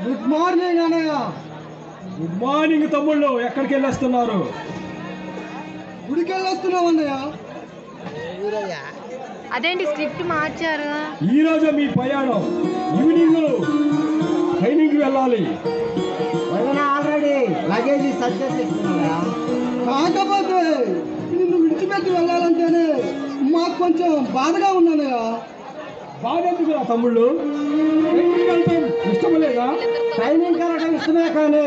Good morning అన్నయ్య. Good morning తమ్ముళ్ళు. ఎక్కడికి వెళ్ళొస్తున్నారు? గుడికి వెళ్ళొస్తున్నాం అన్నయ్య. అదేంటి స్క్రిప్ట్ మార్చారు? ఈ రోజు మీ ప్రయాణం. ఈవినింగ్ ట్రైనింగ్కి వెళ్ళాలి. ఆల్రెడీ లగేజ్ సక్సెస్ ఇస్తున్నారా? కాకపోతే నిన్ను విడిచిపెట్టి వెళ్ళాలంటేనే మాకు కొంచెం బాధగా ఉందన్నయ్య. బాధ ఎందుకురా తమ్ముళ్ళు? ట్రైనింగ్కి వెళ్ళడం ఇష్టం లేదా? ట్రైనింగ్ కలగడం ఇష్టమే కానీ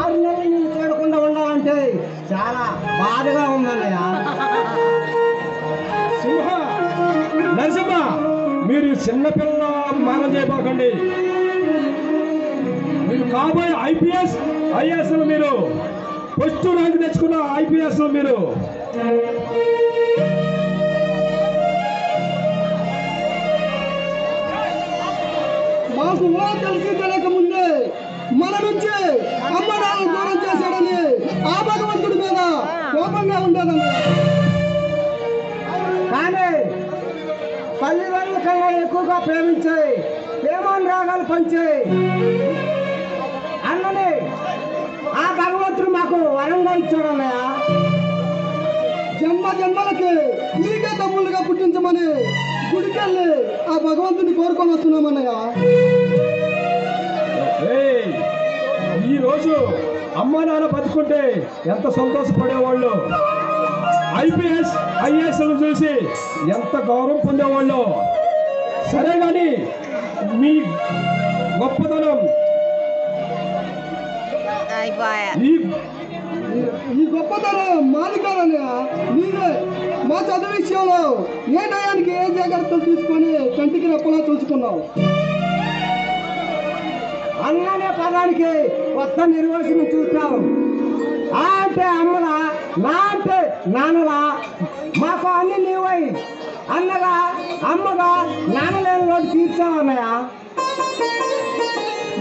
6 నెలలు నేను చూడకుండా ఉండాలంటే చాలా బాధగా ఉందన్నయ్య. సింహ, నరసింహ, మీరు చిన్నపిల్ల మానం చేయబాకండి. మీరు కాబోయే ఐపీఎస్ ఐఏఎస్ మీరు ఫస్ట్ ర్యాంక్ తెచ్చుకున్న ఐపీఎస్ మీరు. మాకు ఊహ తెలిసి తెలియక ముందే మన నుంచి అమ్మ నాన్న దూరం చేశాడని ఆ భగవంతుడి మీద కోపంగా ఉండేదన్నయ్య. కానీ తల్లిదండ్రుల కన్నా ఎక్కువగా ప్రేమించే ప్రేమానురాగాలు పంచే అన్నని ఆ భగవంతుడు మాకు వరంగా ఇచ్చాడన్నయ్య. జన్మ జన్మలకి నీకే తమ్ముళ్ళుగా పుట్టించమని గుడికెళ్ళి ఆ భగవంతుని కోరుకొని వస్తున్నామన్నయ్య. ఏయ్, ఈ రోజు అమ్మ నాన్న బతుకుంటే ఎంత సంతోషపడేవాళ్ళు, ఐపీఎస్ ఐఏఎస్ చూసి ఎంత గౌరవం పొందేవాళ్ళు. సరే కానీ మీ గొప్పతనం ఈ గొప్పతనం మాది కాదన్నయ్య, నీదే. మా చదువు విషయంలో ఏ టయానికి ఏ జాగ్రత్తలు తీసుకొని కంటికి రెప్పలా చూసుకున్నావు. అన్ననే పదానికి కొత్త నిర్వచనం చూస్తాం. ఆ అంటే అమ్మలా, నా అంటే నాన్నలా, మాకు అన్ని నీవై అన్నగా అమ్మగా నాన్నలేని లోటు తీర్చావన్నయ్య.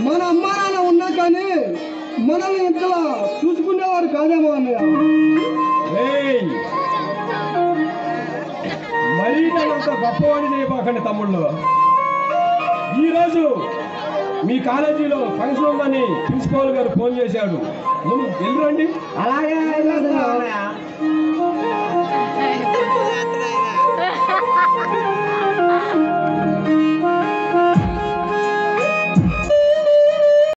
మన అమ్మ నాన్న ఉన్నా కానీ మనల్ని ఇంతలా చూసుకునేవారు కాదేమో అన్నయ్య. ఏయ్, మరీ అంత గొప్పవాడి చేయబాకండి తమ్ముళ్ళు. ఈరోజు మీ కాలేజీలో ఫంక్షన్ ఉందని ప్రిన్సిపాల్ గారు ఫోన్ చేశాడు. వెళ్ళిరండి. అలాగే వెళ్ళొద్దు అన్నయ్య.